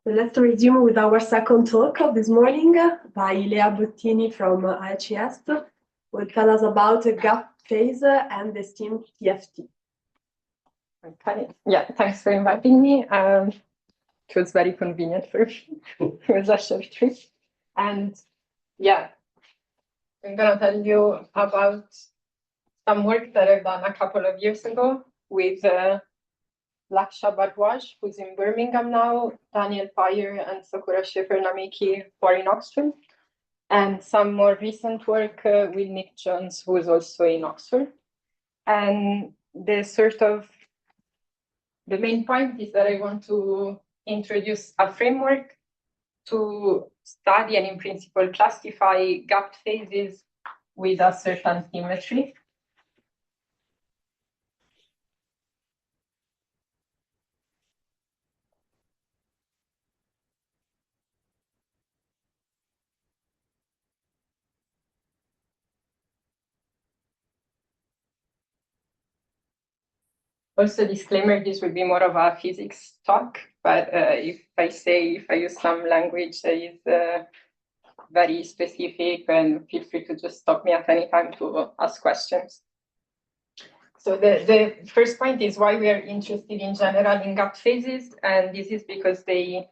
So let's resume with our second talk of this morning by Lea Bottini from Hautes. Will tell us about the gap phase and the SymTFT. Okay, yeah, thanks for inviting me. It was very convenient for me. It was a short trip. And yeah, I'm going to tell you about some work that I've done a couple of years ago with Laksha Bardwaj, who's in Birmingham now, Daniel Payer and Sakura Schiffer-Namiki, who are in Oxford, and some more recent work with Nick Jones, who is also in Oxford. And the main point is that I want to introduce a framework to study and in principle classify gap phases with a certain symmetry. Also, disclaimer, this will be more of a physics talk, but if I use some language that is very specific, and feel free to just stop me at any time to ask questions. So the first point is why we are interested in general in gap phases, and this is because they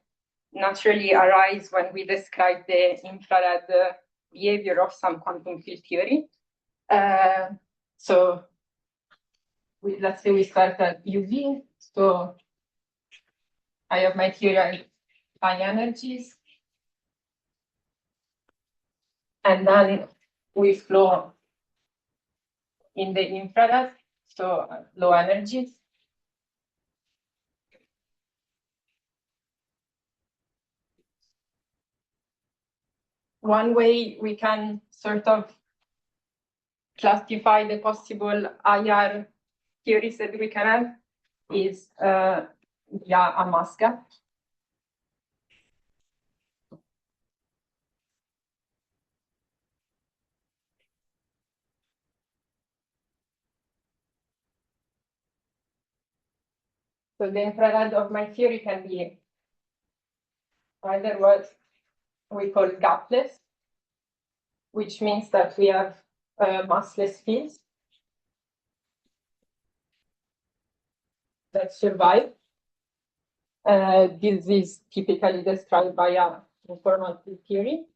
naturally arise when we describe the infrared behavior of some quantum field theory. So let's say we start at UV. So I have my theory of high energies. And then we flow in the infrared, so low energies. One way we can sort of classify the possible IR theories that we can have is via a mass gap. So the infrared of my theory can be either what we call gapless, which means that we have massless fields that survive. This is typically described by a informal field theory.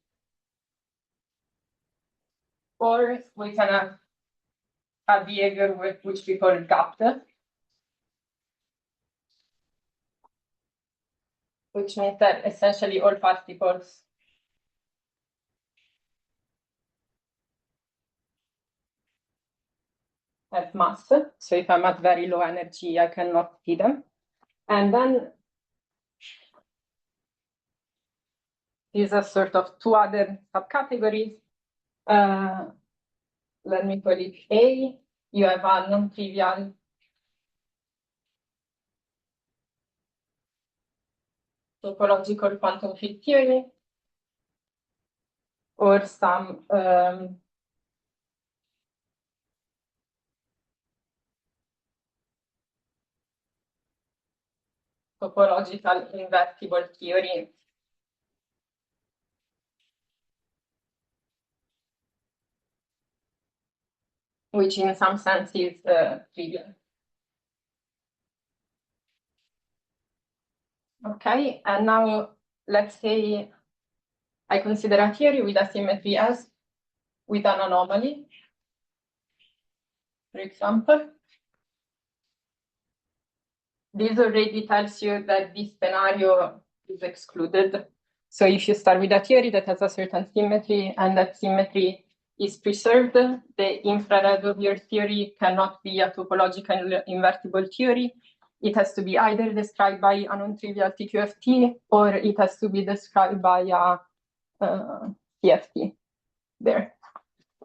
Or we can have a behavior which we call gapped, which means that essentially all particles have mass. So if I'm at very low energy, I cannot see them. And then these are sort of two other subcategories. Let me call it A. You have a non-trivial topological quantum field theory, or some topological invertible theory. Which in some sense is trivial. Okay, and now let's say I consider a theory with a symmetry S with an anomaly, for example. This already tells you that this scenario is excluded. So if you start with a theory that has a certain symmetry and that symmetry is preserved, the infrared of your theory cannot be a topological invertible theory. It has to be either described by a non-trivial TQFT or it has to be described by a TFT there.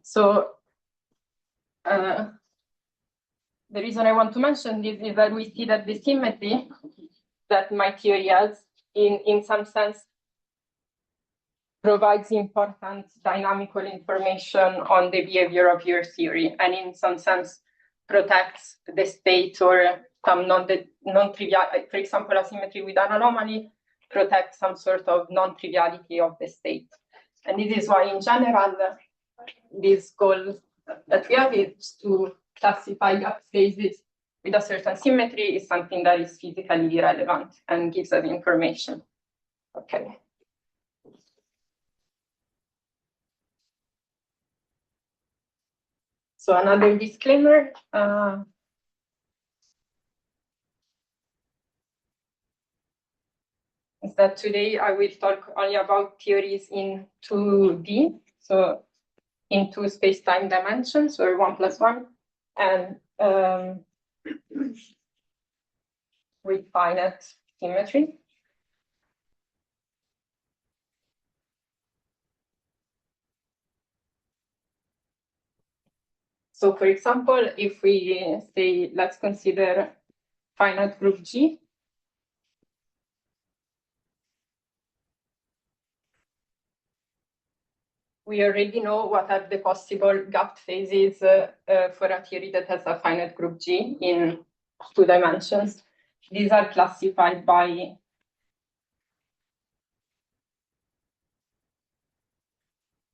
So the reason I want to mention this is that we see that the symmetry that my theory has, in some sense, provides important dynamical information on the behavior of your theory, and in some sense protects the state or some non-trivial, for example, a symmetry with an anomaly protect some sort of non-triviality of the state. And this is why, in general, this goal that we have is to classify gap phases with a certain symmetry is something that is physically relevant and gives us information. Okay. So another disclaimer. Is that today I will talk only about theories in 2D, so in two space-time dimensions, or 1+1, and with finite symmetry. So for example, if we say, let's consider finite group G, we already know what are the possible gap phases for a theory that has a finite group G in 2 dimensions. These are classified by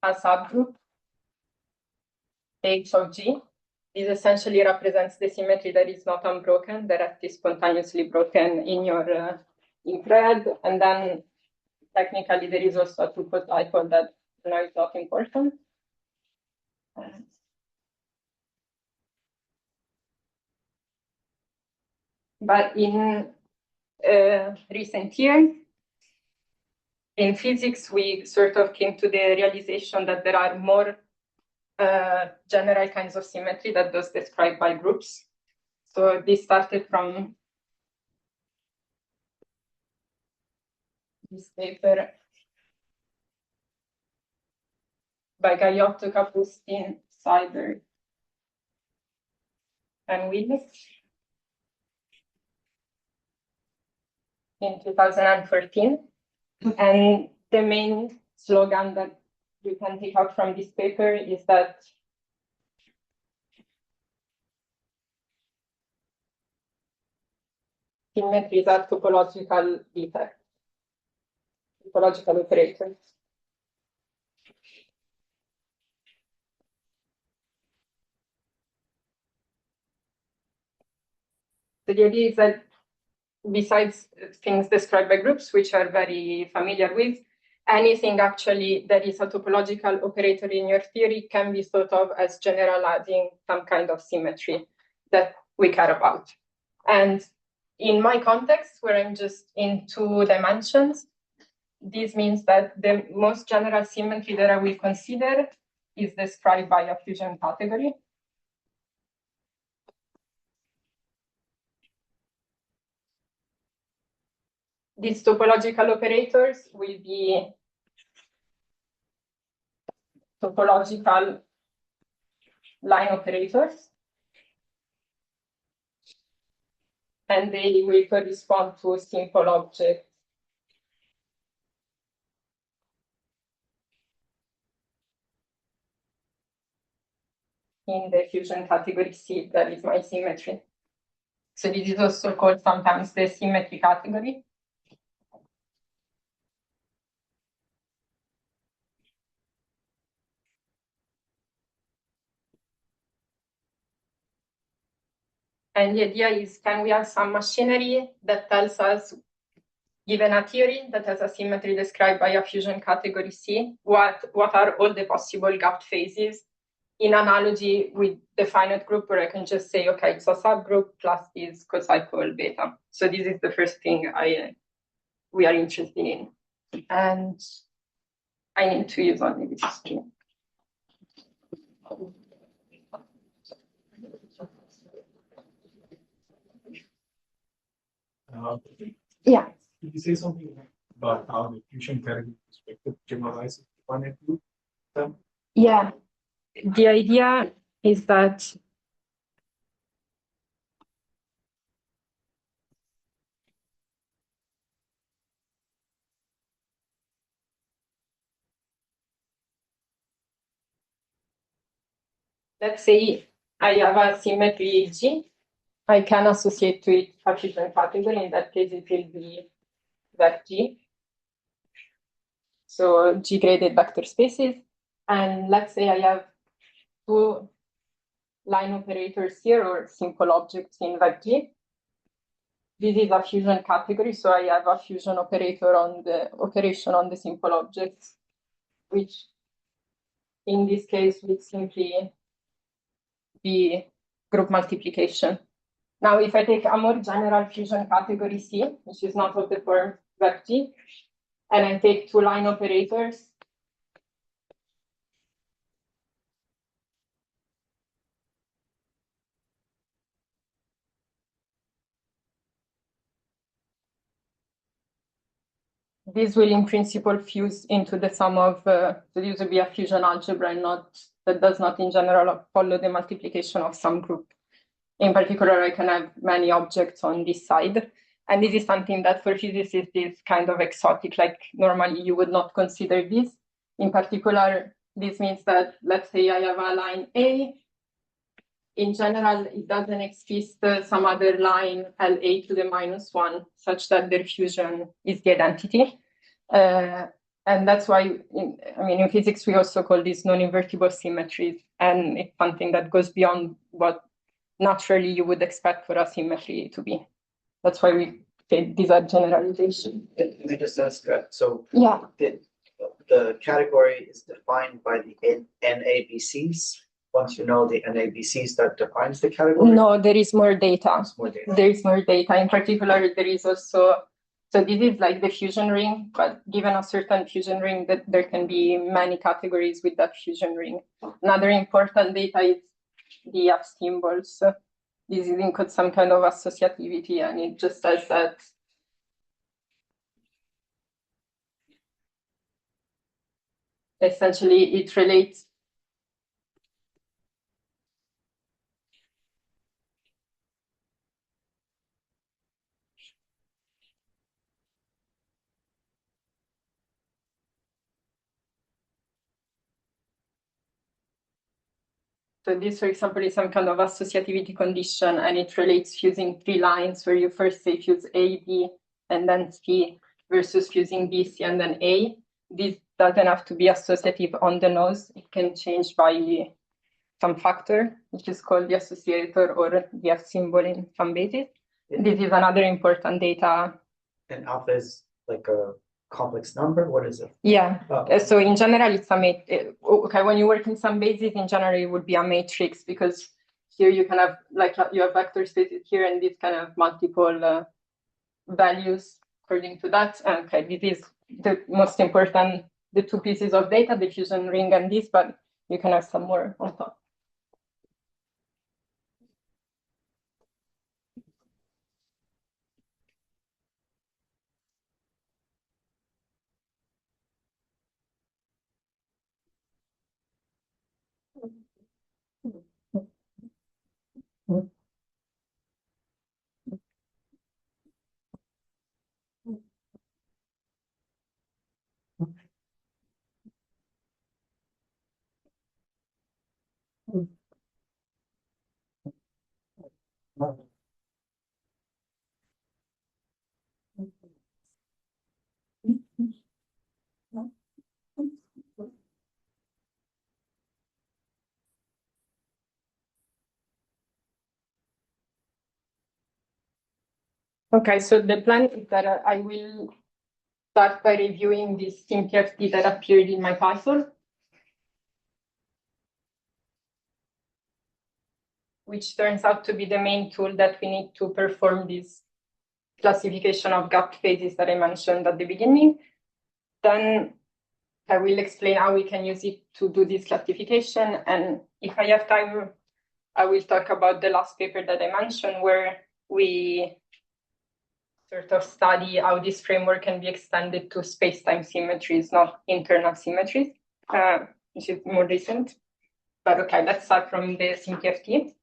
a subgroup H of G. This essentially represents the symmetry that is not unbroken, that is spontaneously broken in your infrared. And then technically there is also a topological that now is not important. But in recent years, in physics, we sort of came to the realization that there are more general kinds of symmetry that those described by groups. So this started from this paper by Gaiotto, Kapustin, Seiberg, and Willis in 2014. And the main slogan that you can take out from this paper is that symmetries are topological effects, topological operators. So the idea is that besides things described by groups, which are very familiar with, anything actually that is a topological operator in your theory can be thought of as generalizing some kind of symmetry that we care about. And in my context, where I'm just in 2 dimensions, this means that the most general symmetry that I will consider is described by a fusion category. These topological operators will be topological line operators, and they will correspond to simple objects in the fusion category C, that is my symmetry. So this is also called sometimes the symmetry category. And the idea is, can we have some machinery that tells us, given a theory that has a symmetry described by a fusion category C, what are all the possible gap phases in analogy with the finite group, where I can just say, okay, it's a subgroup plus this cocycle beta. So this is the first thing we are interested in. And I need to use only this string. Yeah. Could you say something about how the fusion category perspective generalizes the finite group? Yeah. The idea is that let's say I have a symmetry G, I can associate to it a fusion category. In that case, it will be that G. so G-graded vector spaces. And let's say I have two line operators here or simple objects in vec. This is a fusion category, so I have a fusion operator on the operation on the simple objects, which in this case would simply be group multiplication. Now, if I take a more general fusion category C, which is not of the form vec, and I take two line operators, this will in principle fuse into the sum of, so this will be a fusion algebra and not, that does not in general follow the multiplication of some group. In particular, I can have many objects on this side. And this is something that for physicists is kind of exotic, like normally you would not consider this. In particular, this means that, let's say I have a line A. In general, it doesn't exist some other line LA to the -1 such that their fusion is the identity. And that's why, in physics, we also call these non-invertible symmetries. And it's something that goes beyond what naturally you would expect for a symmetry to be. That's why we say these are generalizations. Let me just ask, so Yeah. the category is defined by the NABCs. Once you know the NABCs, that defines the category? No, there is more data. There's more data. There is more data. In particular, there is also, so this is like the fusion ring, but given a certain fusion ring, that there can be many categories with that fusion ring. Another important data is the F symbols. This includes some kind of associativity, and it just says that essentially it relates So this, for example, is some kind of associativity condition, and it relates fusing three lines where you first say fuse A, B, and then C, versus fusing B, C, and then A. This doesn't have to be associative on the nose. It can change by some factor, which is called the associator or the F symbol in some bases. This is another important data. And alpha is like a complex number? What is it? Yeah. Oh. So in general, it's a okay. When you work in some bases, in general, it would be a matrix, because here you can have like you have vector spaces here, and these kind of multiple values according to that. Okay, this is the most important, the two pieces of data, the fusion ring and this, but you can have some more on top. Okay, so the plan is that I will start by reviewing this SymTFT that appeared in my Python, which turns out to be the main tool that we need to perform this classification of gap phases that I mentioned at the beginning. Then I will explain how we can use it to do this classification. And if I have time, I will talk about the last paper that I mentioned, where we sort of study how this framework can be extended to space-time symmetries, not internal symmetries, which is more recent. But okay, let's start from the SymTFT.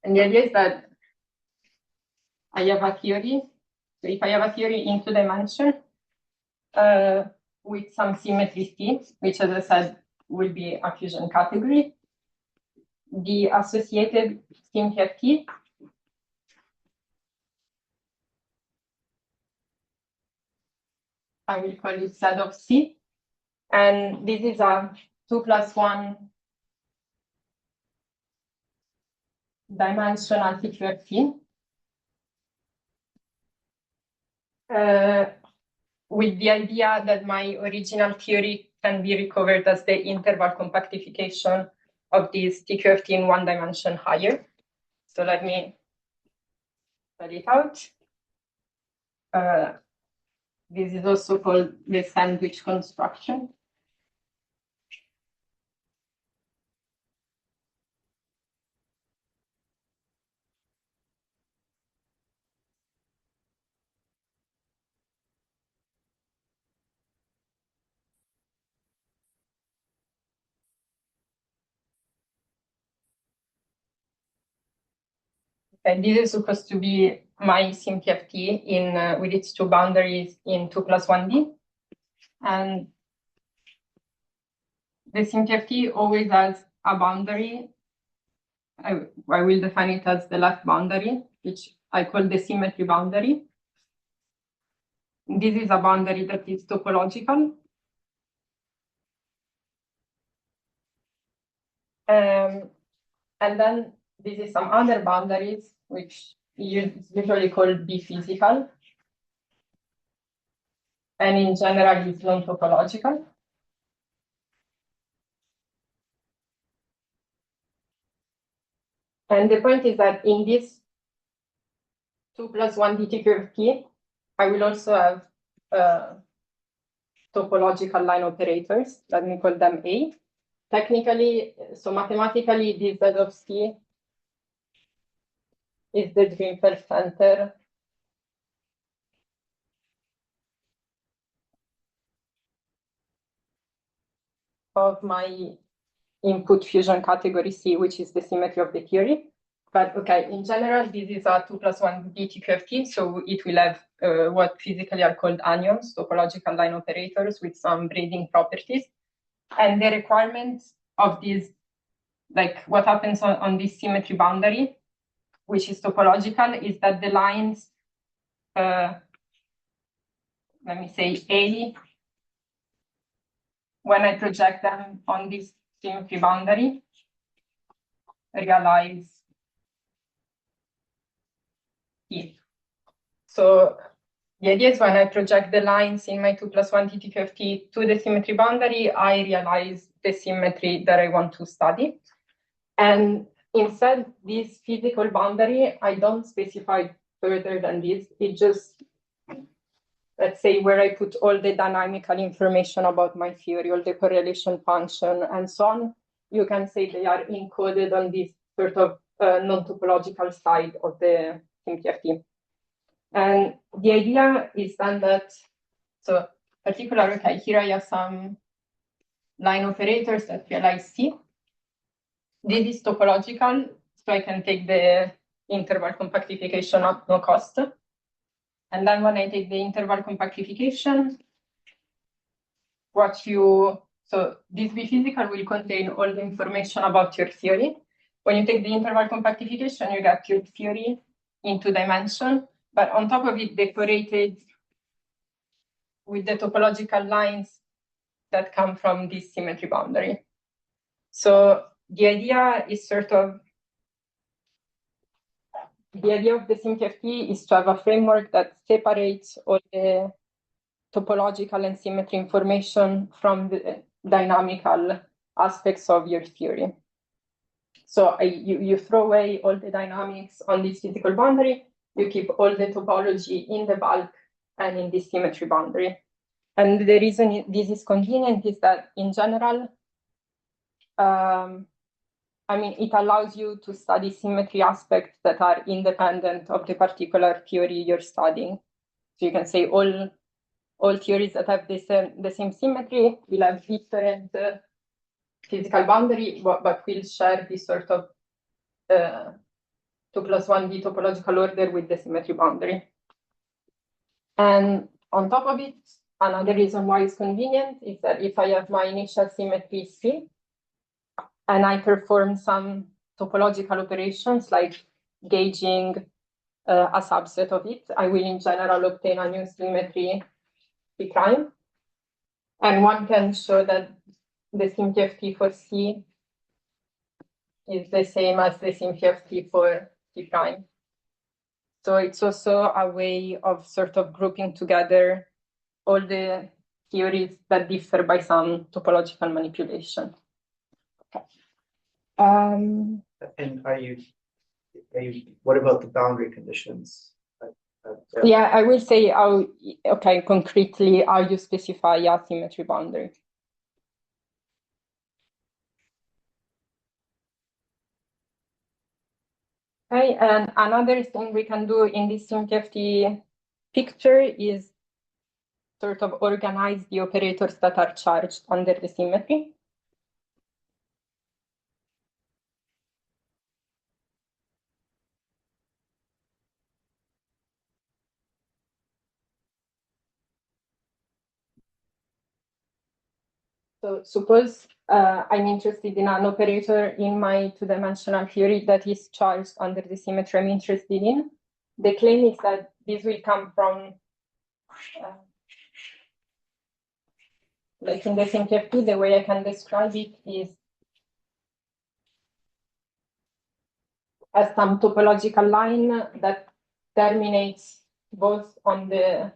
And the idea is that I have a theory. So if I have a theory in two dimensions with some symmetry C, which, as I said, will be a fusion category, the associated SymTFT I will call it Z of C. And this is a 2+1 dimensional TQFT. With the idea that my original theory can be recovered as the interval compactification of this TQFT in one dimension higher. So let me spell it out. This is also called the sandwich construction. And this is supposed to be my SymTFT in with its two boundaries in 2+1D. And the SymTFT always has a boundary. I will define it as the left boundary, which I call the symmetry boundary. This is a boundary that is topological. And then this is some other boundaries, which is usually called B-physical. And in general, it's non-topological. And the point is that in this 2+1 TQFT, I will also have topological line operators. Let me call them A. Technically, so mathematically, this Z of C is the Dirichlet center of my input fusion category C, which is the symmetry of the theory. But okay, in general, this is a 2+1 TQFT, so it will have what physically are called anyons, topological line operators with some braiding properties. And the requirements of this, like what happens on this symmetry boundary, which is topological, is that the lines, let me say A, when I project them on this symmetry boundary, realize E. So the idea is when I project the lines in my 2+1 TQFT to the symmetry boundary, I realize the symmetry that I want to study. And instead, this physical boundary, I don't specify further than this. It just, let's say, where I put all the dynamical information about my theory, all the correlation function, and so on. You can say they are encoded on this sort of non-topological side of the SymTFT. And the idea is then that, so particular, okay, here I have some line operators that realize C. This is topological, so I can take the interval compactification at no cost. And then when I take the interval compactification, so this B-physical will contain all the information about your theory. When you take the interval compactification, you get your theory in 2 dimensions, but on top of it, decorated with the topological lines that come from this symmetry boundary. So the idea is the idea of the SymTFT is to have a framework that separates all the topological and symmetry information from the dynamical aspects of your theory. So you throw away all the dynamics on this physical boundary, you keep all the topology in the bulk and in this symmetry boundary. And the reason this is convenient is that in general, it allows you to study symmetry aspects that are independent of the particular theory you're studying. So you can say all theories that have the same symmetry will have different physical boundary, but will share this sort of 2+1D topological order with the symmetry boundary. And on top of it, another reason why it's convenient is that if I have my initial symmetry C, and I perform some topological operations like gauging a subset of it, I will in general obtain a new symmetry C prime. And one can show that the SymTFT for C is the same as the SymTFT for C prime. So it's also a way of sort of grouping together all the theories that differ by some topological manipulation. Okay. And what about the boundary conditions? Yeah, I will say okay, concretely, how you specify a symmetry boundary. Okay, and another thing we can do in this SymTFT picture is sort of organize the operators that are charged under the symmetry. So suppose I'm interested in an operator in my two-dimensional theory that is charged under the symmetry I'm interested in. The claim is that this will come from, like in the SymTFT, the way I can describe it is as some topological line that terminates both on the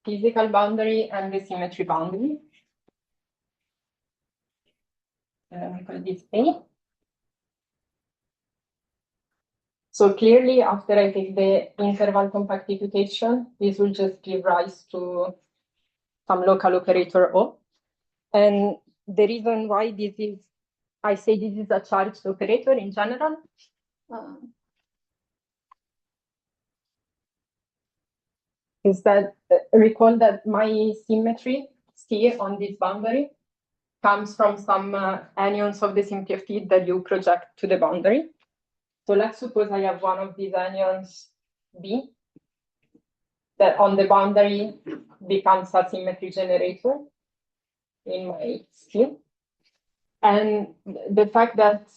physical boundary and the symmetry boundary. We call this A. So clearly, after I take the interval compactification, this will just give rise to some local operator O. And the reason why this is, I say this is a charged operator in general, is that recall that my symmetry C on this boundary comes from some anyons of the SymTFT that you project to the boundary. So let's suppose I have one of these anyons B that on the boundary becomes a symmetry generator in my scheme. And the fact that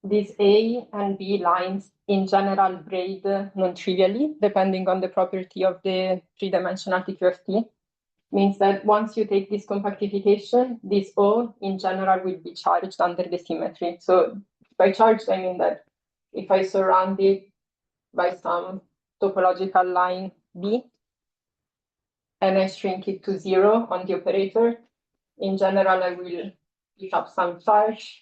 these A and B lines in general braid non-trivially, depending on the property of the three-dimensional TQFT, means that once you take this compactification, this O in general will be charged under the symmetry. So by charged, I mean that if I surround it by some topological line B, and I shrink it to 0 on the operator, in general, I will pick up some charge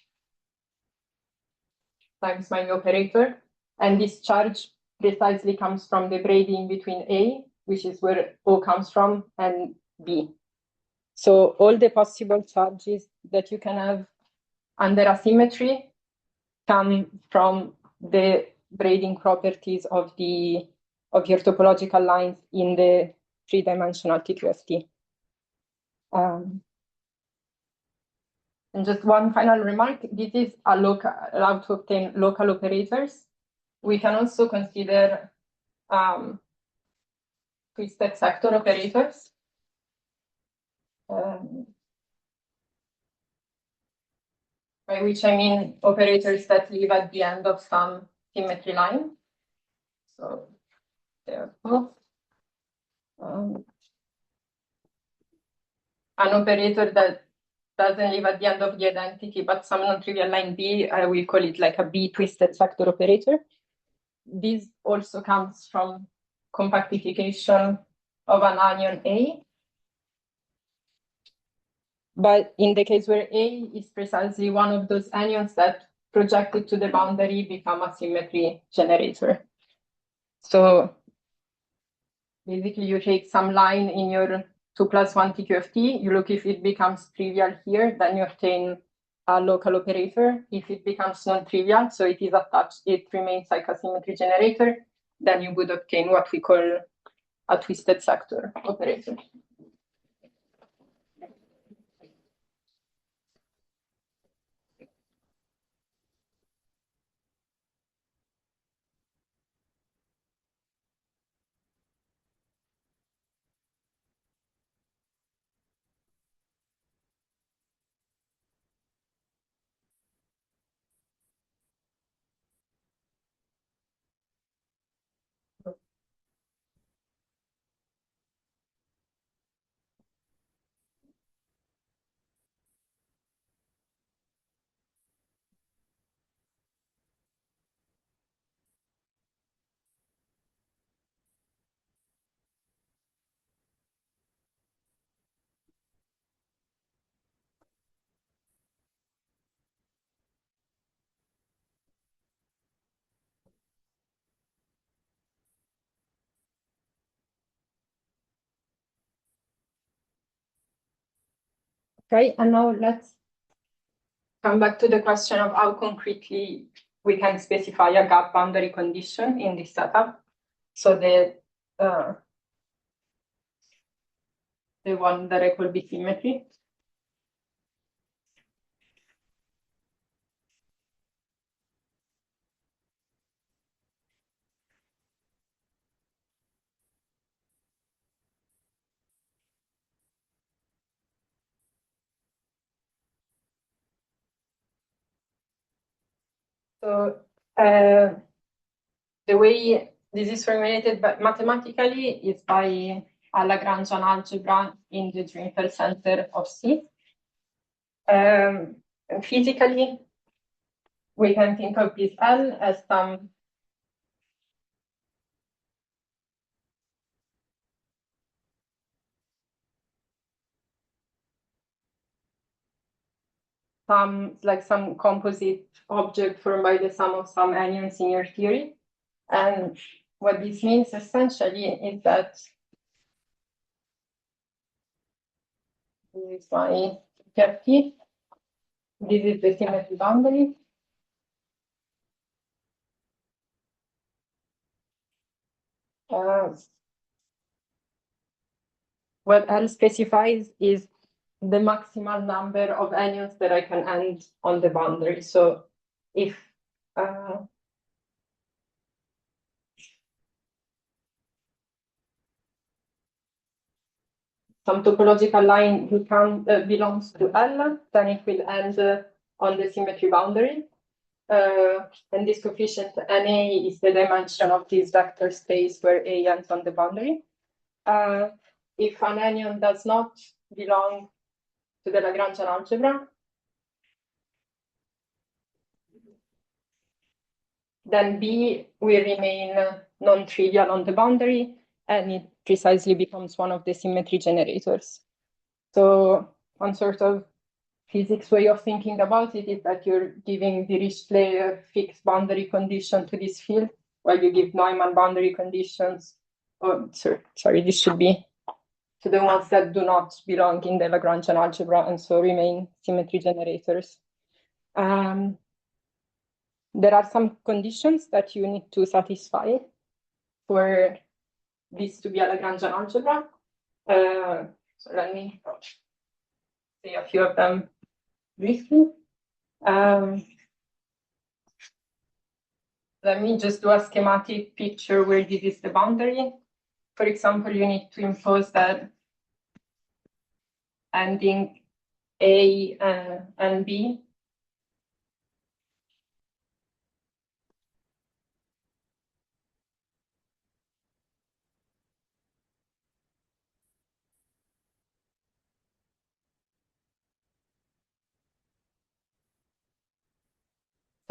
times my operator. And this charge precisely comes from the braiding between A, which is where O comes from, and B. So all the possible charges that you can have under a symmetry come from the braiding properties of your topological lines in the three-dimensional TQFT. And just one final remark, this is how to obtain local operators. We can also consider twisted sector operators. By which I mean operators that live at the end of some symmetry line. So therefore, an operator that doesn't live at the end of the identity, but some non-trivial line B, I will call it like a B twisted sector operator. This also comes from compactification of an anion A. But in the case where A is precisely one of those anions that projected to the boundary become a symmetry generator. So basically you take some line in your 2+1 TQFT, you look if it becomes trivial here, then you obtain a local operator. If it becomes non-trivial, so it is attached, it remains like a symmetry generator, then you would obtain what we call a twisted sector operator. Okay, and now let's come back to the question of how concretely we can specify a gap boundary condition in this setup. So the one that I call B symmetry. So the way this is formulated mathematically is by a Lagrangian algebra in the Drinfeld center of C. Physically, we can think of this L as some composite object formed by the sum of some anyons in your theory. And what this means essentially is that this is my TQFT. This is the symmetry boundary. What L specifies is the maximal number of anyons that I can end on the boundary. So if some topological line belongs to L, then it will end on the symmetry boundary. And this coefficient NA is the dimension of this vector space where A ends on the boundary. If an anion does not belong to the Lagrangian algebra, then B will remain non-trivial on the boundary, and it precisely becomes one of the symmetry generators. So one sort of physics way of thinking about it is that you're giving Dirichlet a fixed boundary condition to this field, while you give Neumann boundary conditions. Oh, sorry, this should be to the ones that do not belong in the Lagrangian algebra and so remain symmetry generators. There are some conditions that you need to satisfy for this to be a Lagrangian algebra. So let me say a few of them briefly. Let me just do a schematic picture where this is the boundary. For example, you need to impose that ending A and B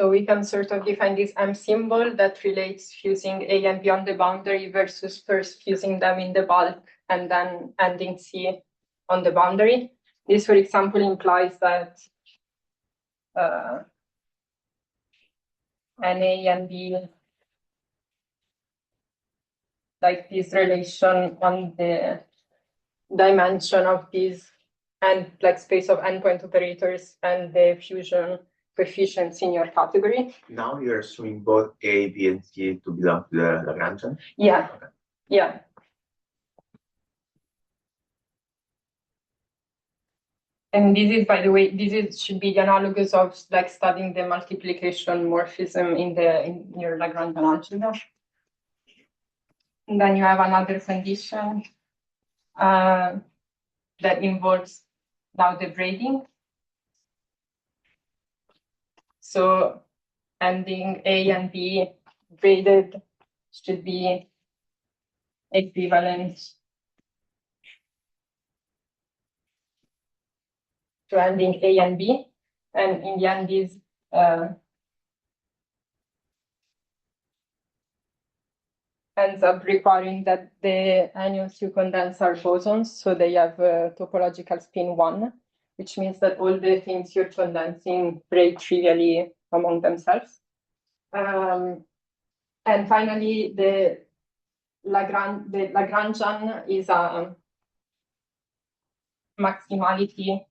So we can sort of define this M symbol that relates fusing A and B on the boundary versus first fusing them in the bulk and then ending C on the boundary. This, for example, implies that NA and B, like this relation on the dimension of these and like space of endpoint operators and the fusion coefficients in your category. Now you're assuming both A, B, and C to belong to the Lagrangian? Yeah, okay. Yeah. And this is, by the way, should be the analogous of like studying the multiplication morphism in your Lagrangian algebra. And then you have another condition that involves now the braiding. So ending A and B braided should be equivalent to ending A and B. And in the end, these ends up requiring that the anyons you condense are bosons, so they have topological spin 1, which means that all the things you're condensing braid trivially among themselves. And finally, the Lagrangian is a maximality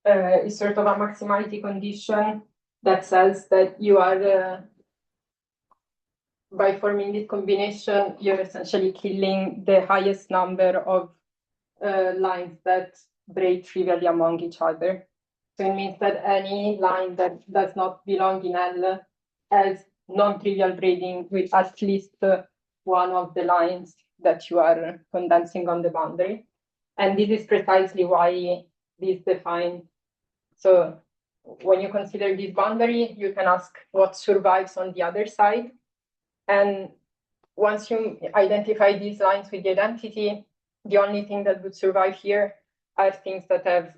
is sort of a maximality condition that says that you are, by forming this combination, you're essentially killing the highest number of lines that break trivially among each other. So it means that any line that does not belong in L has non-trivial braiding with at least one of the lines that you are condensing on the boundary. And this is precisely why this defined. So when you consider this boundary, you can ask what survives on the other side. And once you identify these lines with the identity, the only thing that would survive here are things that have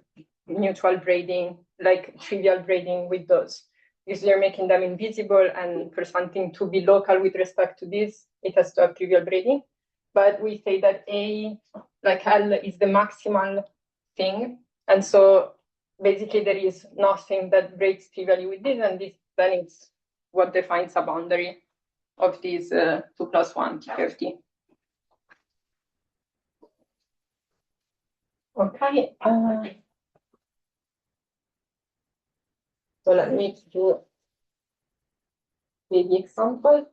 neutral braiding, like trivial braiding with those. Because you're making them invisible, and for something to be local with respect to this, it has to have trivial braiding. But we say that A, like L, is the maximal thing. And so basically there is nothing that breaks trivially with this, and this then it's what defines a boundary of these 2 plus 1 TQFT. Okay. So let me do the example.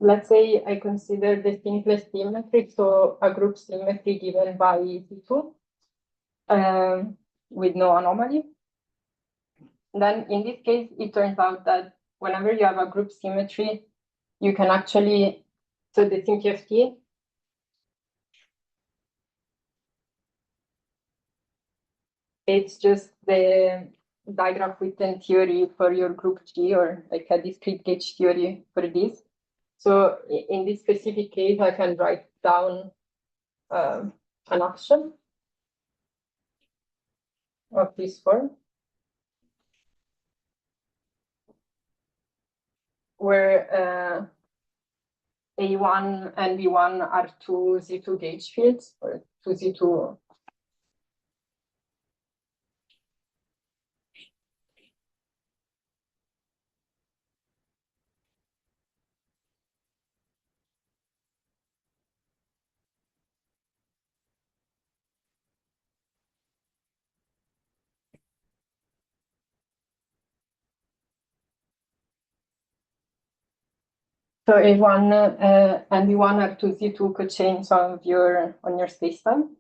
Let's say I consider the simplest symmetry, so a group symmetry given by T2 with no anomaly. Then in this case, it turns out that whenever you have a group symmetry, you can actually, so the SymTFT it's just the Digraph-Witten theory for your group G, or like a discrete gauge theory for this. So in this specific case, I can write down an action of this form, where A1 and B1 are two Z2 gauge fields, or two Z2. So A1 and B1 are two Z2 cochains on your spacetime.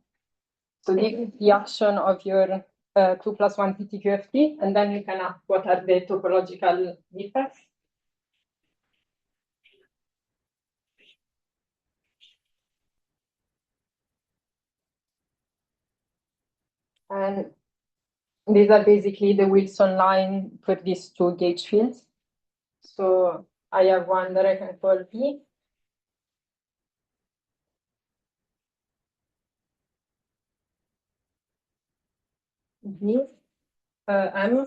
So this is the action of your 2 plus 1 TQFT, and then you can ask what are the topological defects. And these are basically the Wilson line for these two gauge fields. So I have one that I can call B. B, M.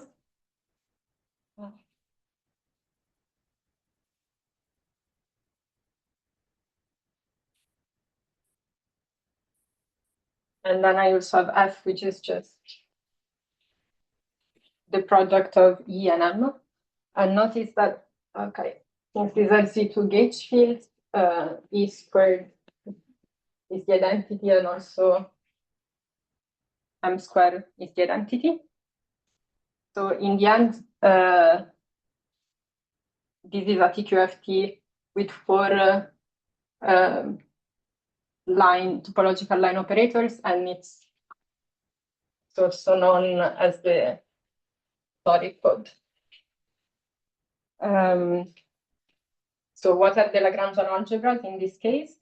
And then I also have F, which is just the product of E and M. And notice that, okay, since these are Z2 gauge fields, E squared is the identity, and also M squared is the identity. So in the end, this is a TQFT with 4 topological line operators, and it's also known as the toric code. So what are the Lagrangian algebras in this case?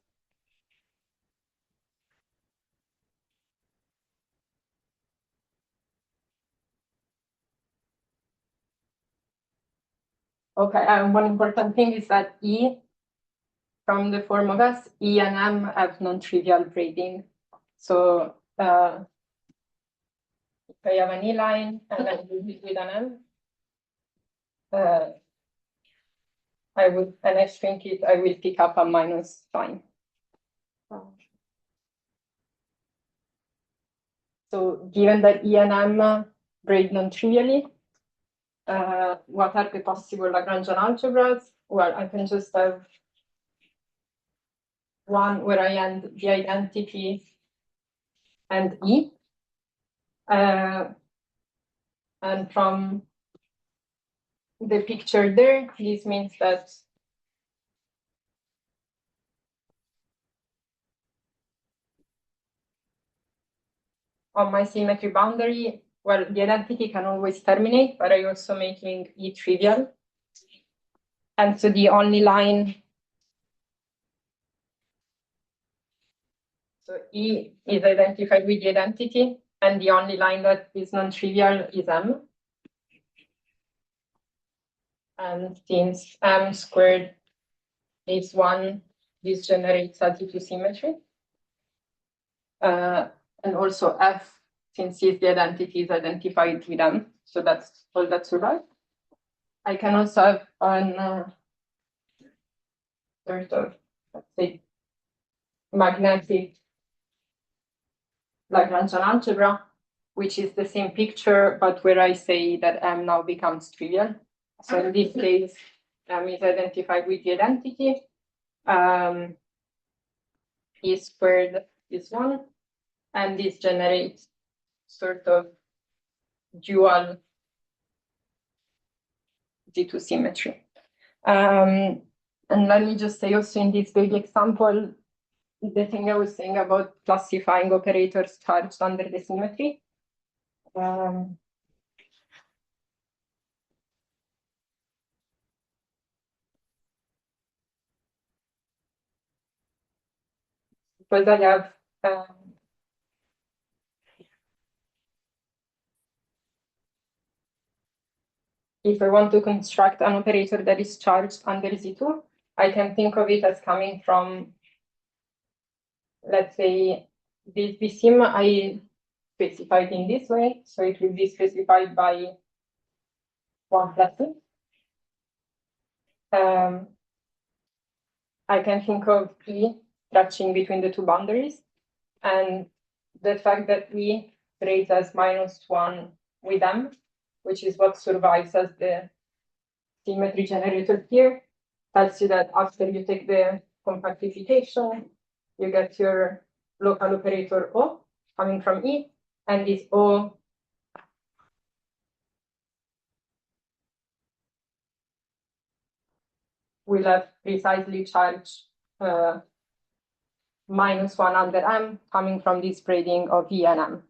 Okay, one important thing is that E, from the form of S, E and M have non-trivial braiding. So if I have an E line and I use it with an M, and I shrink it, I will pick up a minus sign. So given that E and M braid non-trivially, what are the possible Lagrangian algebras? well, I can just have one where I end the identity and E. And from the picture there, this means that on my symmetry boundary, well, the identity can always terminate, but I'm also making E trivial. And so the only line, so E is identified with the identity, and the only line that is non-trivial is M. And since M squared is 1, this generates a T2 symmetry. And also F, since the identity is identified with M, so that's all that survives. I can also have an sort of, let's say, magnetic Lagrangian algebra, which is the same picture, but where I say that M now becomes trivial. So in this case, M is identified with the identity. E squared is 1, and this generates sort of dual T2 symmetry. And let me just say also in this big example, the thing I was saying about classifying operators charged under the symmetry. Because I have if I want to construct an operator that is charged under Z2, I can think of it as coming from, let's say, this BSIM I specified in this way, so it will be specified by 1 plus 2. I can think of E stretching between the two boundaries, and the fact that E raised as -1 with M, which is what survives as the symmetry generator here, tells you that after you take the compactification, you get your local operator O coming from E, and this O will have precisely charged -1 under M coming from this braiding of E and M.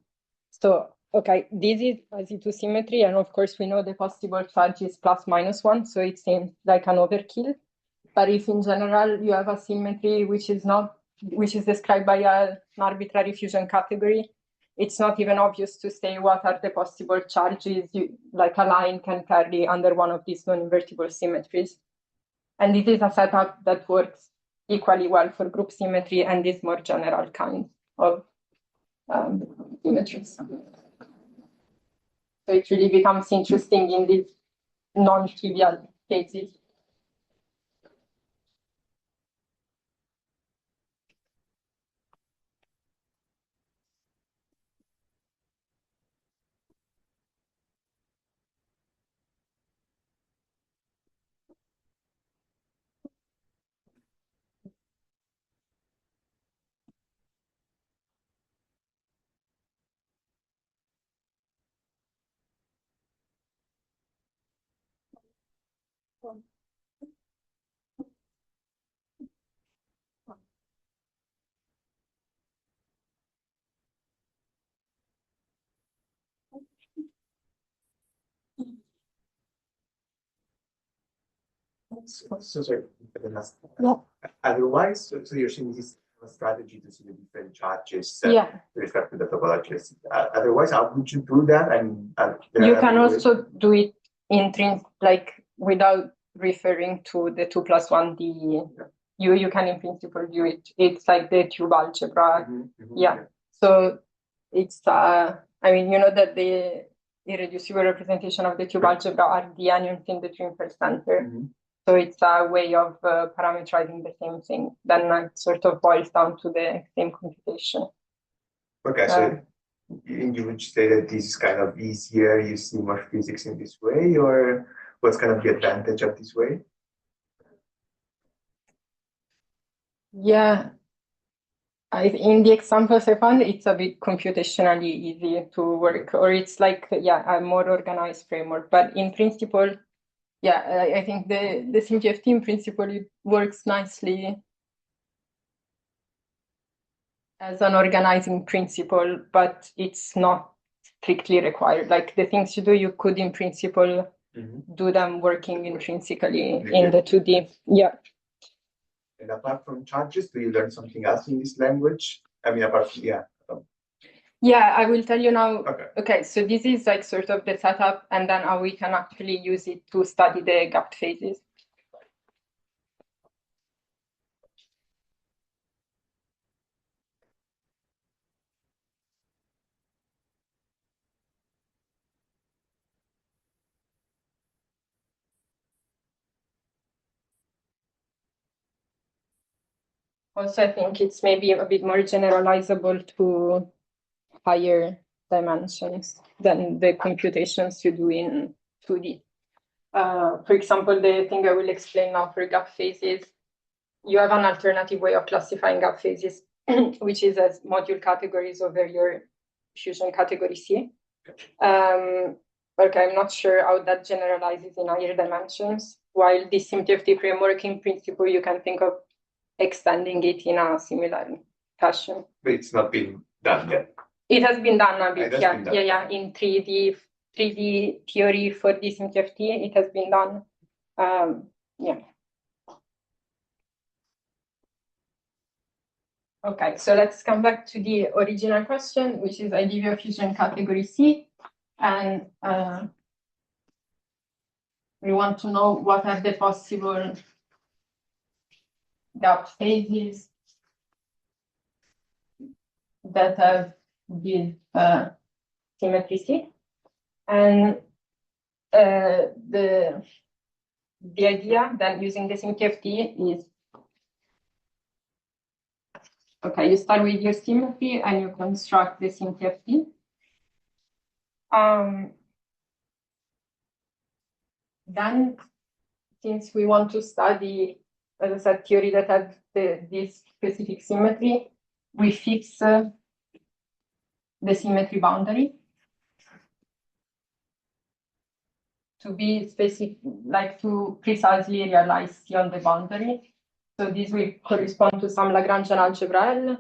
So, okay, this is a Z2 symmetry, and of course we know the possible charge is +-1, so it seems like an overkill. But if in general you have a symmetry which is described by an arbitrary fusion category, it's not even obvious to say what are the possible charges like a line can carry under one of these non-invertible symmetries. And this is a setup that works equally well for group symmetry and this more general kind of symmetries. So it really becomes interesting in these non-trivial cases. So sorry, Yeah. Otherwise, so you're saying this is a strategy to see the different charges Yeah. with respect to the topological. Otherwise, how would you do that? And You can also do it like without referring to the 2 + 1 D. You can in principle do it. It's like the tube algebra. Yeah. So it's I mean, you know that the irreducible representation of the tube algebra are the anions in the trim center. So it's a way of parameterizing the same thing. Then it sort of boils down to the same computation. Okay, so you would say that this is kind of easier, you see more physics in this way, or what's kind of the advantage of this way? Yeah, in the examples I found, it's a bit computationally easy to work, or it's like, yeah, a more organized framework. But in principle, yeah, I think the SymTFT in principle, it works nicely as an organizing principle, but it's not strictly required. Like the things you do, you could in principle do them working intrinsically in the 2D. Yeah. And apart from charges, do you learn something else in this language? I mean, apart from, yeah. Yeah, I will tell you now. Okay. Okay, so this is like sort of the setup, and then how we can actually use it to study the gap phases. Also, I think it's maybe a bit more generalizable to higher dimensions than the computations you do in 2D. For example, the thing I will explain now for gap phases, you have an alternative way of classifying gap phases, which is as module categories over your fusion category C. Okay, I'm not sure how that generalizes in higher dimensions. While this SymTFT framework, in principle, you can think of extending it in a similar fashion. But it's not been done yet. It has been done a bit, It has been done. yeah. In 3D theory for this SymTFT, it has been done. Yeah. Okay, so let's come back to the original question, which is I give you a fusion category C, and we want to know what are the possible gap phases that have this symmetry C. And the idea then using the SymTFT is, okay, you start with your symmetry and you construct the SymTFT. Then, since we want to study, as I said, theory that have this specific symmetry, we fix the symmetry boundary to be specific, like to precisely realize C on the boundary. So this will correspond to some Lagrangian algebra L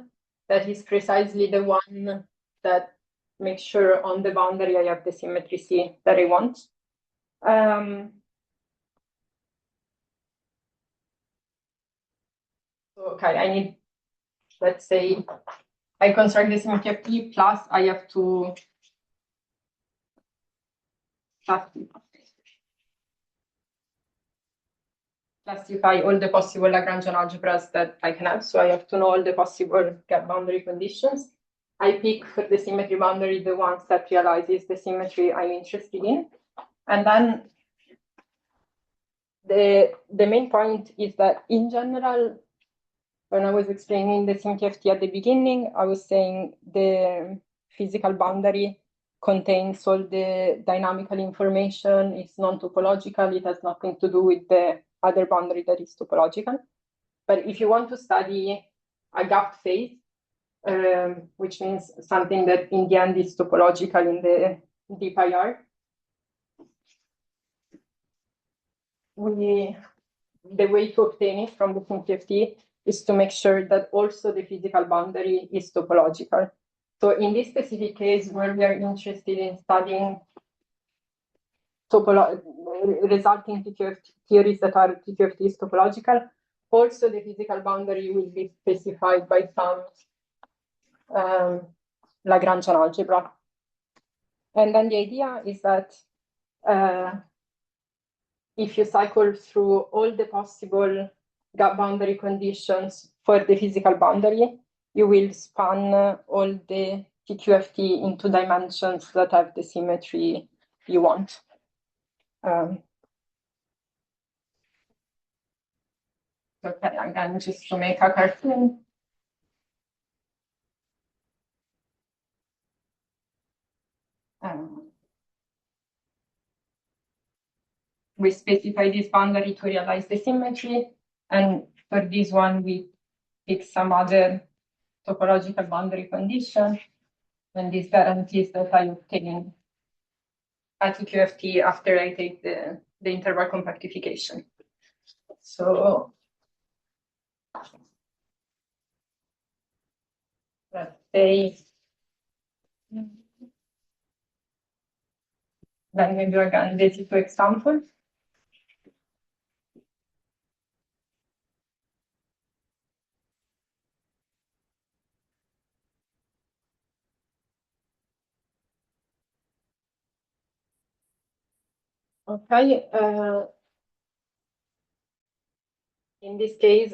that is precisely the one that makes sure on the boundary I have the symmetry C that I want. Okay, I need, let's say, I construct the SymTFT plus I have to classify all the possible Lagrangian algebras that I can have. So I have to know all the possible gap boundary conditions. I pick for the symmetry boundary the ones that realizes the symmetry I'm interested in. And then the main point is that in general, when I was explaining the SymTFT at the beginning, I was saying the physical boundary contains all the dynamical information, it's non-topological, it has nothing to do with the other boundary that is topological. But if you want to study a gap phase, which means something that in the end is topological in the deep IR, the way to obtain it from the SymTFT is to make sure that also the physical boundary is topological. So in this specific case, where we are interested in studying resulting TQFT theories that are TQFTs topological, also the physical boundary will be specified by some Lagrangian algebra. And then the idea is that if you cycle through all the possible gap boundary conditions for the physical boundary, you will span all the TQFT into dimensions that have the symmetry you want. Okay, again, just to make a cartoon. We specify this boundary to realize the symmetry, and for this one, we fix some other topological boundary condition, and this guarantees that I obtain a TQFT after I take the interval compactification. So let's say, let me do again the two examples. Okay, in this case,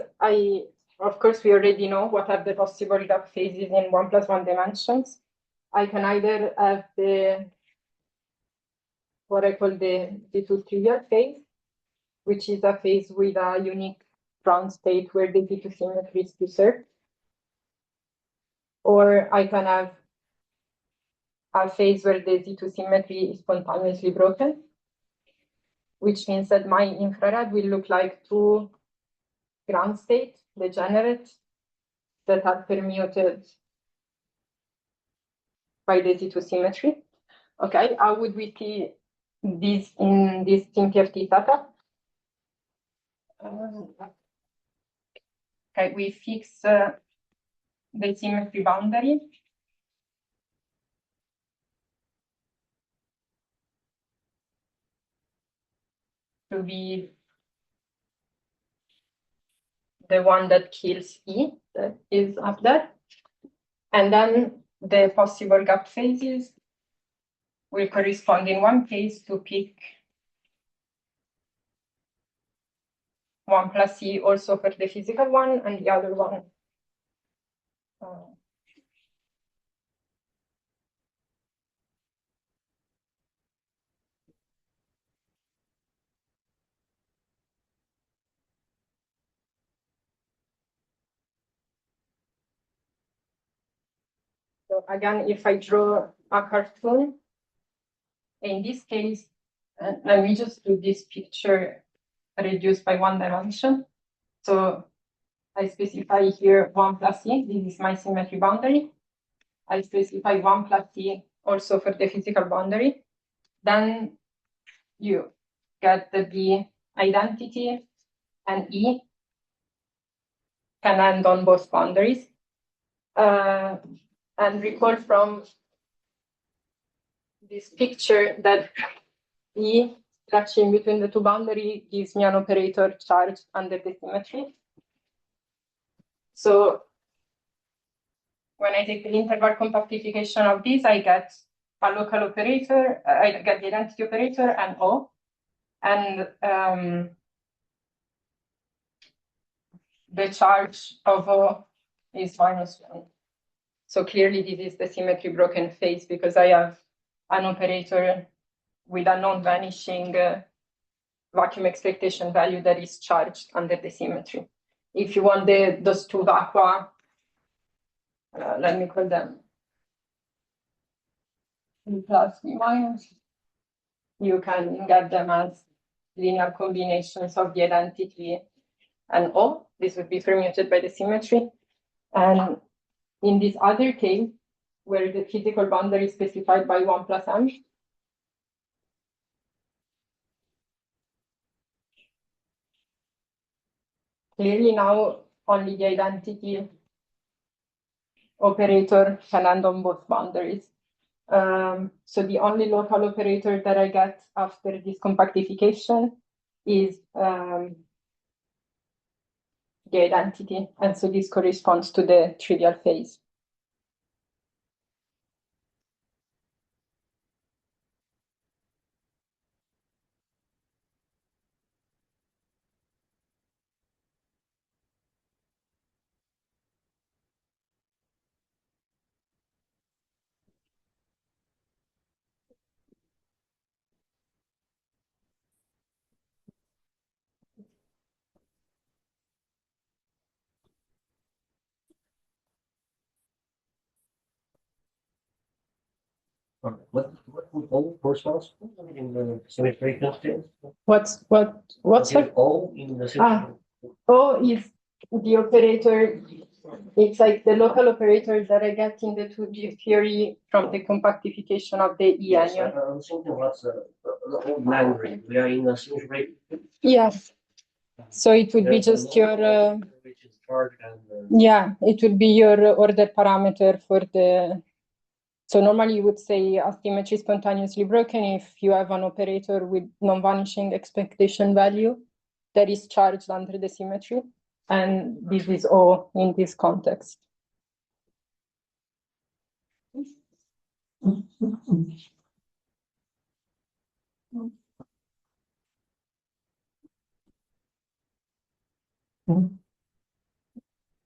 of course, we already know what are the possible gap phases in 1+1 dimensions. I can either have what I call the Z2 trivial phase, which is a phase with a unique ground state where the Z2 symmetry is preserved. Or I can have a phase where the Z2 symmetry is spontaneously broken, which means that my infrared will look like two ground states, degenerate, that are permuted by the Z2 symmetry. Okay, how would we see this in this SymTFT setup? Okay, we fix the symmetry boundary. To be the one that kills E, that is up there. And then the possible gap phases will correspond in one case to pick 1 plus E also for the physical one, and the other one so again, if I draw a cartoon, in this case, let me just do this picture reduced by 1 dimension. So I specify here 1 plus E, this is my symmetry boundary. I specify 1 plus E also for the physical boundary. Then you get the B identity, and E can end on both boundaries. And recall from this picture that E stretching between the two boundaries gives me an operator charged under the symmetry. So when I take the interval compactification of this, I get a local operator, I get the identity operator and O. And the charge of O is -1. So clearly this is the symmetry broken phase because I have an operator with a non-vanishing vacuum expectation value that is charged under the symmetry. If you want those two vacua, let me call them B plus B minus, you can get them as linear combinations of the identity and O. This would be permuted by the symmetry. And in this other case, where the physical boundary is specified by 1 plus M, clearly now only the identity operator can end on both boundaries. So the only local operator that I get after this compactification is the identity, and so this corresponds to the trivial phase. What would O corresponds in the symmetry constraint? What's O in the symmetry? O is the operator It's like the local operators that I get in the 2G theory from the compactification of the E Yes, anion. I'm thinking what's the old language. We are in a symmetry. Yes. So it would be just your, Which is charged and. yeah, it would be your order parameter for the. So normally you would say a symmetry is spontaneously broken if you have an operator with non-vanishing expectation value that is charged under the symmetry. And this is all in this context.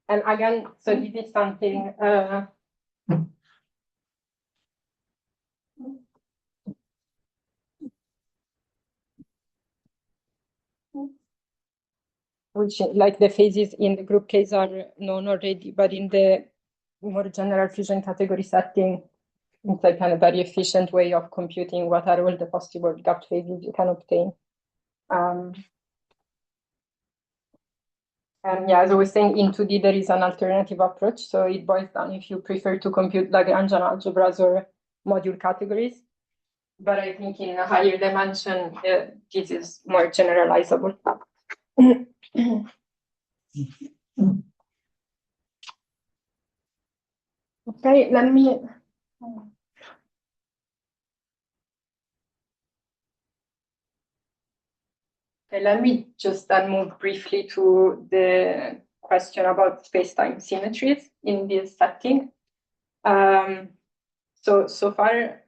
And again, so this is something which, like the phases in the group case are known already, but in the more general fusion category setting, it's like kind of very efficient way of computing what are all the possible gap phases you can obtain. And yeah, as I was saying, in 2D there is an alternative approach. So it boils down if you prefer to compute Lagrangian algebras or module categories. But I think in a higher dimension, this is more generalizable. Okay, let me. Okay, let me just then move briefly to the question about space-time symmetries in this setting. So far,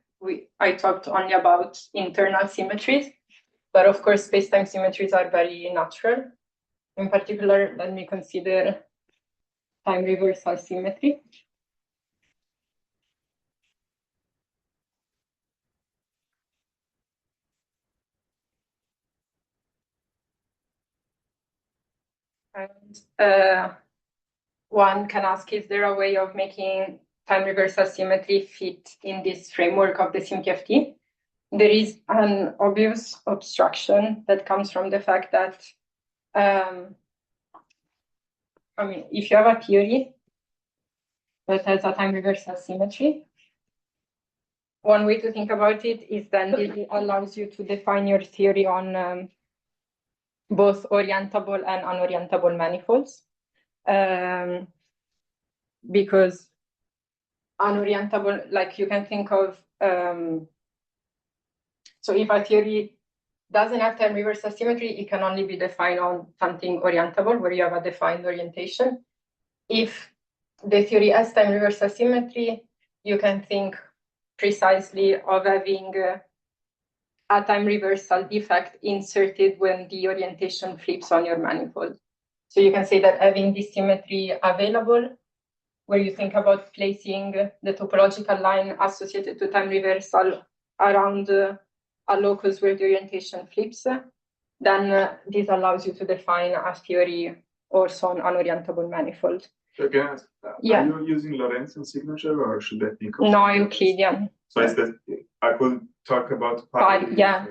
I talked only about internal symmetries, but of course, space-time symmetries are very natural. In particular, let me consider time reversal symmetry. And one can ask, is there a way of making time reversal symmetry fit in this framework of the SymTFT? There is an obvious obstruction that comes from the fact that, I mean, if you have a theory that has a time reversal symmetry, one way to think about it is then it allows you to define your theory on both orientable and unorientable manifolds. Because unorientable, like you can think of, so if a theory doesn't have time reversal symmetry, it can only be defined on something orientable, where you have a defined orientation. If the theory has time reversal symmetry, you can think precisely of having a time reversal defect inserted when the orientation flips on your manifold. So you can say that having this symmetry available, where you think about placing the topological line associated to time reversal around a locus where the orientation flips, then this allows you to define a theory also on unorientable manifold. So again, Yeah. are you using Lorentzian signature or should I think of? No, Euclidean. So is that I could talk about parity? Yeah.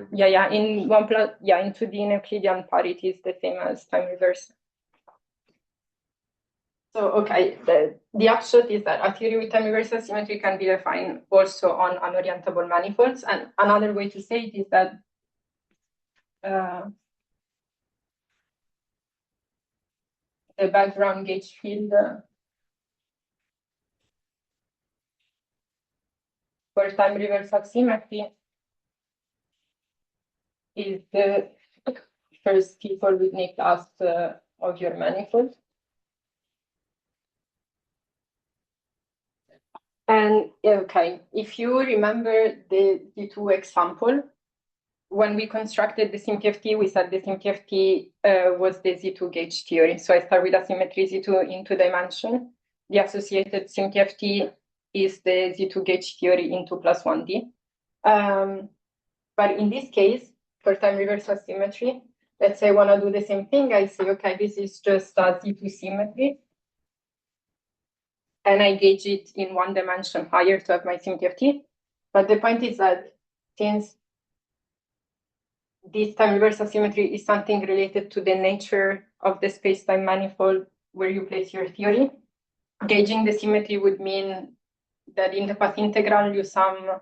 In 1+, in 2D in Euclidean, parity is the same as time reversal. So, okay, the upshot is that a theory with time reversal symmetry can be defined also on unorientable manifolds. And another way to say it is that the background gauge field for time reversal symmetry is the first triple-Whitney class of your manifold. And okay, if you remember the Z2 example, when we constructed the SymTFT, we said the SymTFT was the Z2 gauge theory. So I start with a symmetry Z2 in 2 dimension. The associated SymTFT is the Z2 gauge theory in 2+1D. But in this case, for time reversal symmetry, let's say I want to do the same thing. I say, okay, this is just a Z2 symmetry. And I gauge it in 1 dimension higher to have my SymTFT. But the point is that since this time reversal symmetry is something related to the nature of the space-time manifold where you place your theory, gauging the symmetry would mean that in the path integral you sum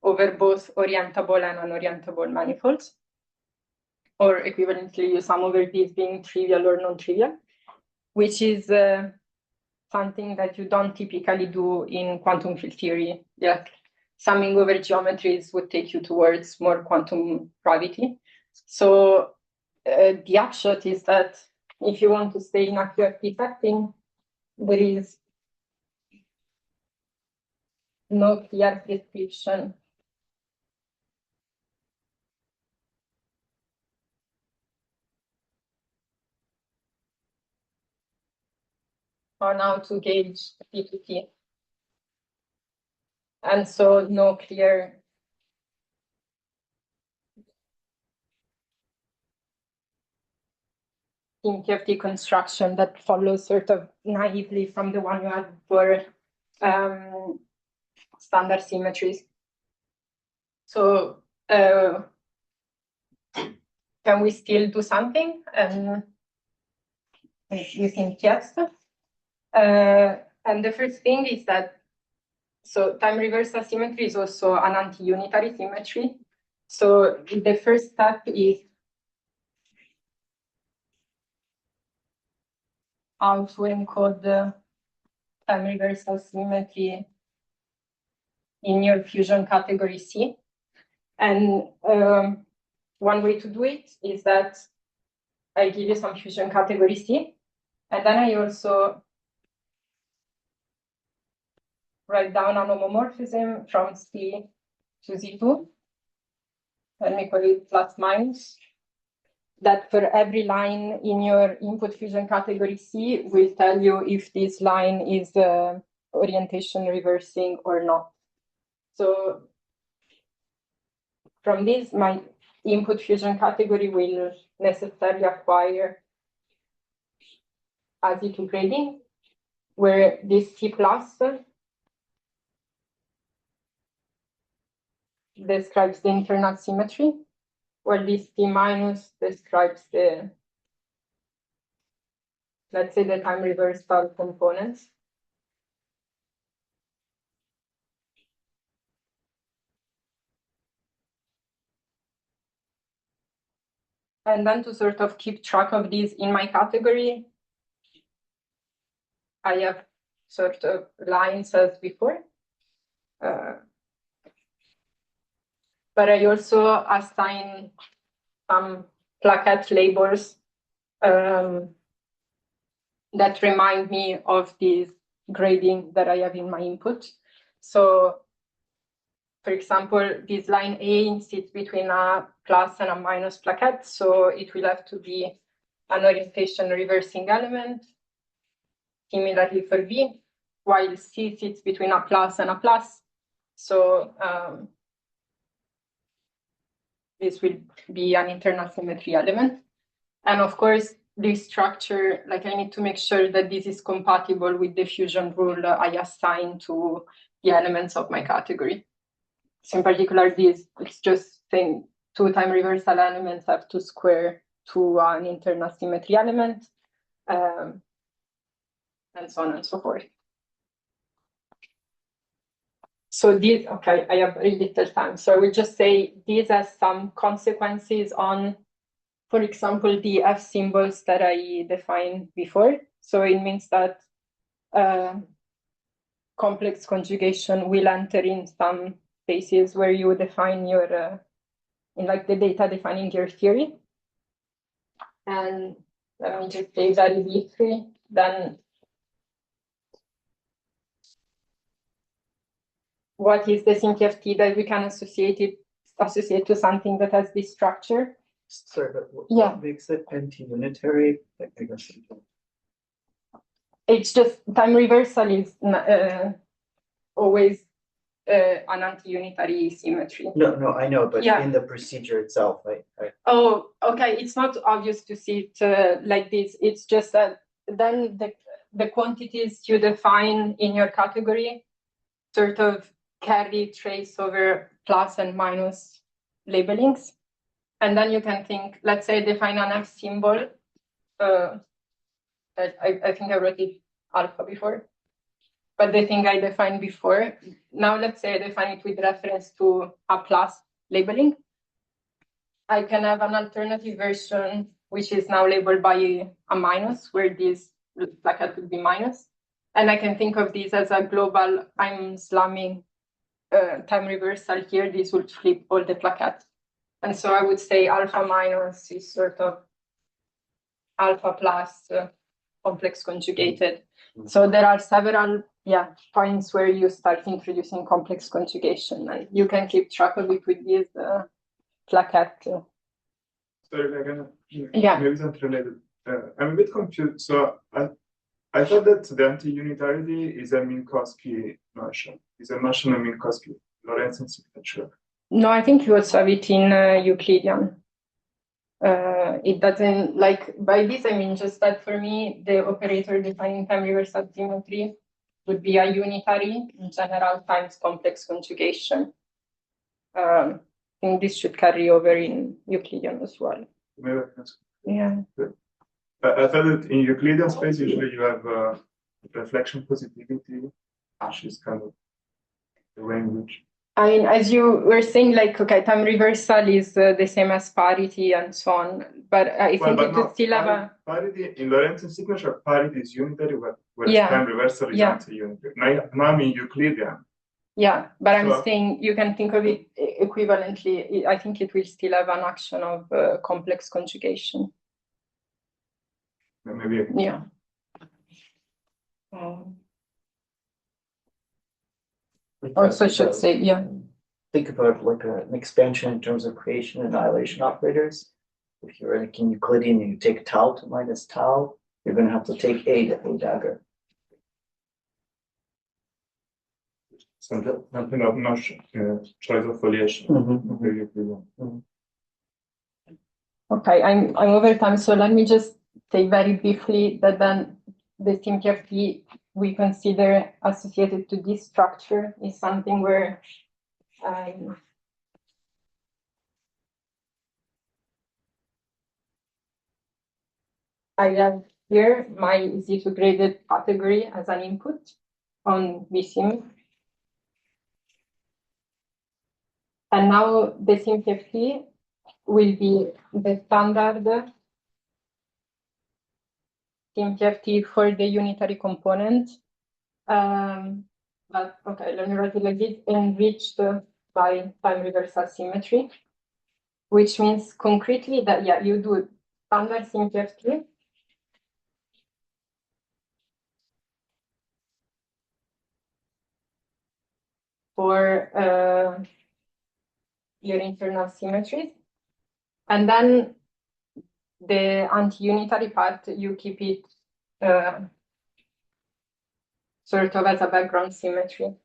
over both orientable and unorientable manifolds, or equivalently you sum over these being trivial or non-trivial, which is something that you don't typically do in quantum field theory. Yeah, summing over geometries would take you towards more quantum gravity. So the upshot is that if you want to stay in a QFT setting, there is no clear description on how to gauge P2P. And so no clear SymTFT construction that follows sort of naively from the one you had for standard symmetries. So can we still do something? You think yes. And the first thing is that, so time reversal symmetry is also an anti-unitary symmetry. So the first step is how to encode the time reversal symmetry in your fusion category C. And one way to do it is that I give you some fusion category C, and then I also write down an homomorphism from C to Z2. Let me call it plus minus. That for every line in your input fusion category C will tell you if this line is orientation reversing or not. So from this, my input fusion category will necessarily acquire a Z2 grading, where this C plus describes the internal symmetry, where this C minus describes the, let's say, the time reversal components. And then to sort of keep track of these in my category, I have sort of lines as before. But I also assign some plaquette labels that remind me of this grading that I have in my input. So, for example, this line A sits between a plus and a minus plaquette, so it will have to be an orientation reversing element. Similarly for B, while C sits between a plus and a plus, so this will be an internal symmetry element. And of course, this structure, like I need to make sure that this is compatible with the fusion rule I assign to the elements of my category. So in particular, this, it's just saying 2 time reversal elements have to square to an internal symmetry element, and so on and so forth. So this, okay, I have very little time. So I will just say these has some consequences on, for example, the F symbols that I defined before. So it means that complex conjugation will enter in some spaces where you define your, in like the data defining your theory. And let me just say very briefly, then what is the SymTFT that we can associate to something that has this structure? Sorry, but what makes it anti-unitary? I guess it's just time reversal is always an anti-unitary symmetry. No, I know, but in the procedure itself, Oh, okay. It's not obvious to see it like this. It's just that then the quantities you define in your category sort of carry trace over plus and minus labelings. And then you can think, let's say, define an F symbol. I think I wrote it alpha before. but the thing I defined before. Now let's say I define it with reference to a plus labeling. I can have an alternative version, which is now labeled by a minus, where this placket would be minus. And I can think of this as a global, I'm slamming time reversal here, this would flip all the plaquettes. And so I would say alpha minus is sort of alpha plus complex conjugated. So there are several points where you start introducing complex conjugation, and you can keep track of it with this plaquette. Sorry, maybe something related. I'm a bit confused. So I thought that the anti-unitarity is a Minkowski notion. Is a notion of Minkowski Lorentz signature. No, I think you also have it in Euclidean. It doesn't, like, by this I mean just that for me, the operator defining time reversal symmetry would be a unitary in general times complex conjugation. I think this should carry over in Euclidean as well. Maybe Yeah. I thought that in Euclidean space, usually you have reflection positivity, which is kind of the language. I mean, as you were saying, like, okay, time reversal is the same as parity and so on, but I think it would still have a... Parity, in Lorentz signature, parity is unitary, whereas time reversal is anti-unitary. Now I'm in Euclidean. Yeah, but I'm saying you can think of it equivalently. I think it will still have an action of complex conjugation. Maybe. Yeah. Also should say, Think about like an expansion in terms of creation and annihilation operators. If you're in Euclidean and you take tau to minus tau, you're going to have to take A to A dagger. Something of notion, choice of foliation. Okay, I'm over time, so let me just say very briefly that then the SymTFT we consider associated to this structure is something where I have here my Z2 graded category as an input on vSym. And now the SymTFT will be the standard SymTFT for the unitary component. But okay, let me write it like this, enriched by time reversal symmetry, which means concretely that you do standard SymTFT for your internal symmetries, and then the anti-unitary part, you keep it sort of as a background symmetry.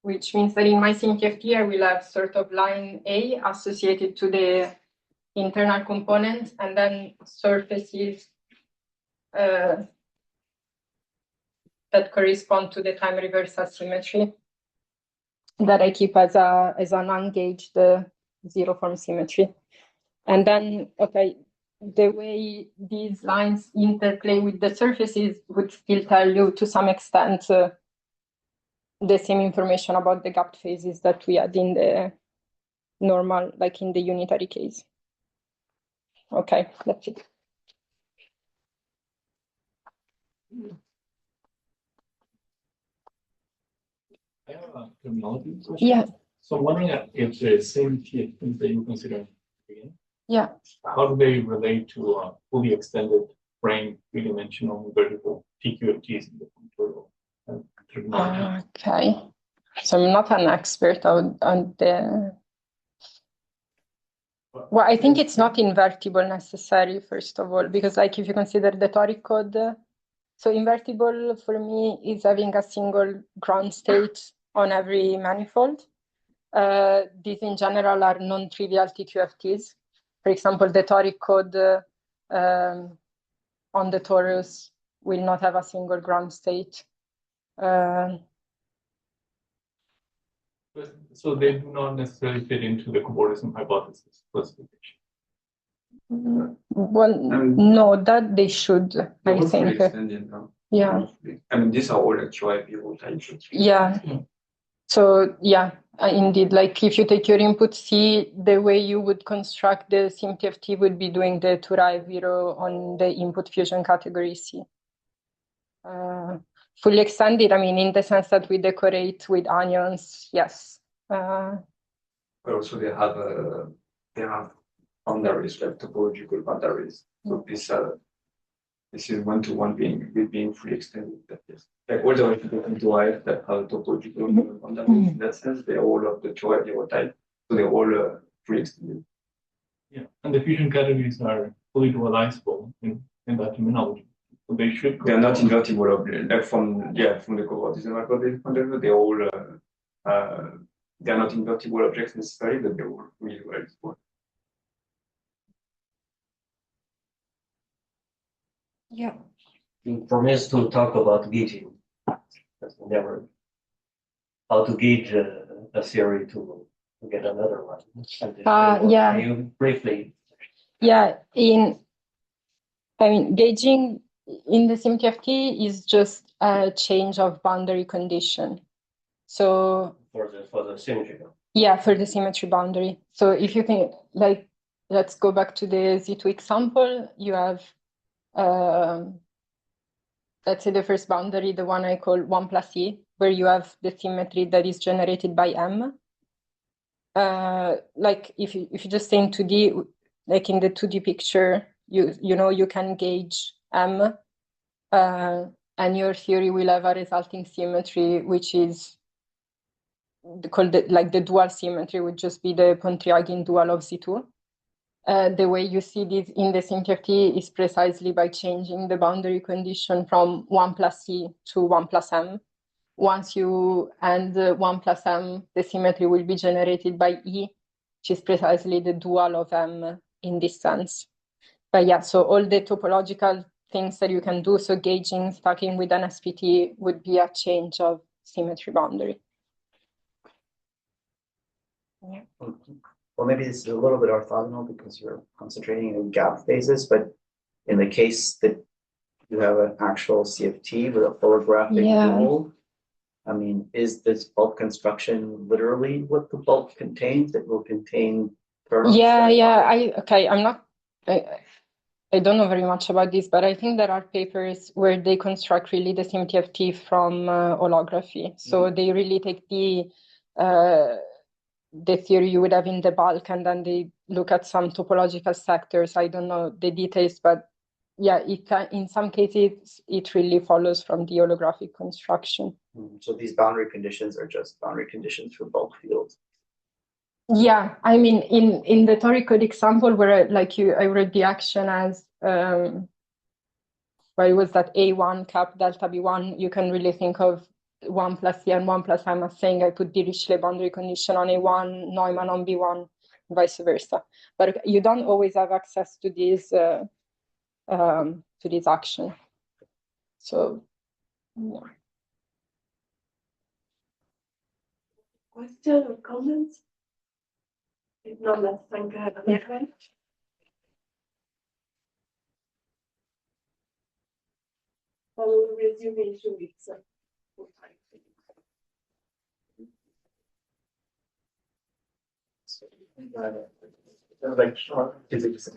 Which means that in my SymTFT, I will have sort of line A associated to the internal component, and then surfaces that correspond to the time reversal symmetry that I keep as an ungauged zero form symmetry. And then, okay, the way these lines interplay with the surfaces would still tell you to some extent the same information about the gapped phases that we had in the normal, like in the unitary case. Okay, that's it. I have a terminology question. Yeah. So wondering if the same TFTs that you consider again, how do they relate to fully extended frame three-dimensional vertical TQFTs in the contour? Okay. So I'm not an expert on the... Well, I think it's not invertible necessarily, first of all, because like if you consider the toric code, so invertible for me is having a single ground state on every manifold. These in general are non-trivial TQFTs. For example, the toric code on the torus will not have a single ground state. So they do not necessarily fit into the cobordism hypothesis classification. Well, no, that they should, I think. Extended now. Yeah. I mean, these are all actual IPO types. Yeah. So yeah, indeed, like if you take your input C, the way you would construct the SymTFT would be doing the Turai zero on the input fusion category C. Fully extended, I mean, in the sense that we decorate with onions, yes. But also they have boundaries, like topological boundaries. So this is one-to-one being fully extended. That is, like all the people in Turai that have topological boundaries in that sense, they're all of the Turai type, so they're all fully extended. Yeah, and the fusion categories are fully dualizable in that terminology. So they should. They're not invertible objects. Like from the covariance microwave point of view, they're all they're not invertible objects necessarily, but they're all fully dualizable. Yeah. For me, is to talk about gauging. That's never how to gauge a theory to get another one. Yeah. Can you briefly? Yeah, gauging in the SymTFT is just a change of boundary condition. So For the symmetry. yeah, for the symmetry boundary. So if you can, like, let's go back to the Z2 example. You have, let's say the first boundary, the one I call 1 plus E, where you have the symmetry that is generated by M. Like if you just say in 2D, like in the 2D picture, you know you can gauge M, and your theory will have a resulting symmetry, which is called the dual symmetry, would just be the Pontryagin dual of Z2. The way you see this in the SymTFT is precisely by changing the boundary condition from 1 plus C to 1 plus M. Once you end 1 plus M, the symmetry will be generated by E, which is precisely the dual of M in this sense. But yeah, so all the topological things that you can do, so gauging, stacking with an SPT would be a change of symmetry boundary. Yeah. Well, maybe this is a little bit orthogonal because you're concentrating in gap phases, but in the case that you have an actual CFT with a holographic dual, I mean, is this bulk construction literally what the bulk contains? It will contain terms? I'm not, I don't know very much about this, but I think there are papers where they construct really the SymTFT from holography. So they really take the theory you would have in the bulk, and then they look at some topological sectors. I don't know the details, but yeah, in some cases, it really follows from the holographic construction. So these boundary conditions are just boundary conditions for bulk fields. Yeah, I mean, in the toric code example where I wrote the action as where it was that A1 cap delta B1, you can really think of 1 plus C and 1 plus M as saying I put the Dirichlet boundary condition on A1, Neumann on B1, vice versa. But you don't always have access to this action. So yeah. Question or comments? If not, let's thank everyone. I will resume in 2 weeks. Like physics